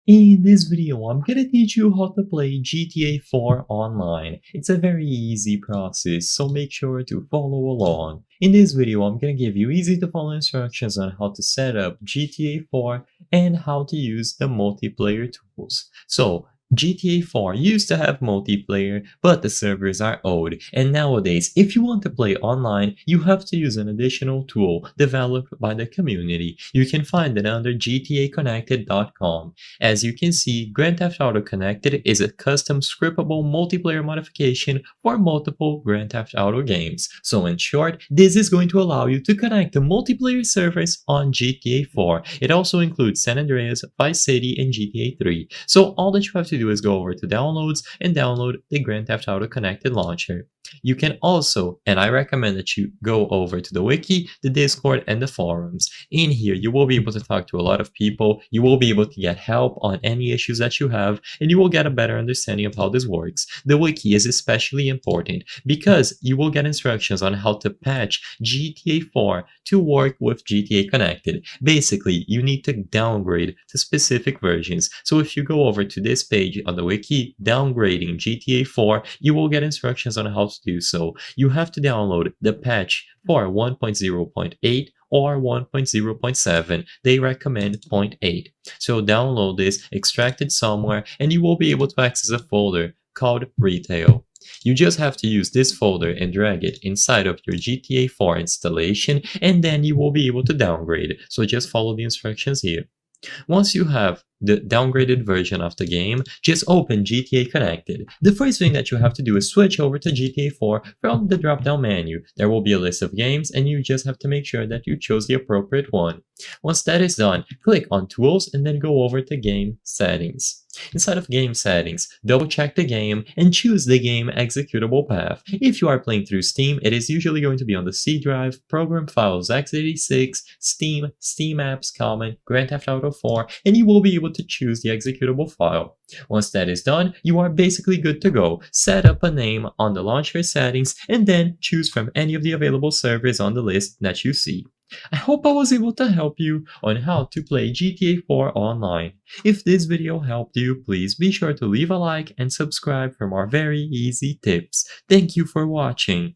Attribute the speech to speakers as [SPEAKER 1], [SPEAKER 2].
[SPEAKER 1] In this video, I'm gonna teach you how to play GTA 4 online. It's a very easy process, so make sure to follow along. In this video, I'm gonna give you easy to follow instructions on how to set up GTA 4 and how to use the multiplayer tools. So, GTA 4 used to have multiplayer, but the servers are old, and nowadays, if you want to play online, you have to use an additional tool developed by the community. You can find it under gtaconnected.com. As you can see, Grand Theft Auto Connected is a custom scriptable multiplayer modification for multiple Grand Theft Auto games. So in short, this is going to allow you to connect to multiplayer servers on GTA 4. It also includes San Andreas, Vice City, and GTA 3. So all that you have to do is go over to Downloads and download the Grand Theft Auto Connected launcher. You can also, and I recommend that you go over to the wiki, the Discord, and the forums. In here, you will be able to talk to a lot of people, you will be able to get help on any issues that you have, and you will get a better understanding of how this works. The wiki is especially important because you will get instructions on how to patch GTA 4 to work with GTA Connected. Basically, you need to downgrade to specific versions. So if you go over to this page on the wiki, downgrading GTA 4, you will get instructions on how to do so. You have to download the patch for 1.0.8 or 1.0.7. They recommend 0.8. So download this, extract it somewhere, and you will be able to access a folder called Retail. You just have to use this folder and drag it inside of your GTA 4 installation, and then you will be able to downgrade. So just follow the instructions here. Once you have the downgraded version of the game, just open GTA Connected. The first thing that you have to do is switch over to GTA 4 from the drop-down menu. There will be a list of games and you just have to make sure that you chose the appropriate one. Once that is done, click on Tools and then go over to Game Settings. Inside of Game Settings, double check the game and choose the game executable path. If you are playing through Steam, it is usually going to be on the C drive, Program Files x86, Steam, Steam Apps Common, Grand Theft Auto 4, and you will be able to choose the executable file. Once that is done, you are basically good to go. Set up a name on the launcher settings and then choose from any of the available servers on the list that you see. I hope I was able to help you on how to play GTA 4 online. If this video helped you, please be sure to leave a like and subscribe for more very easy tips. Thank you for watching.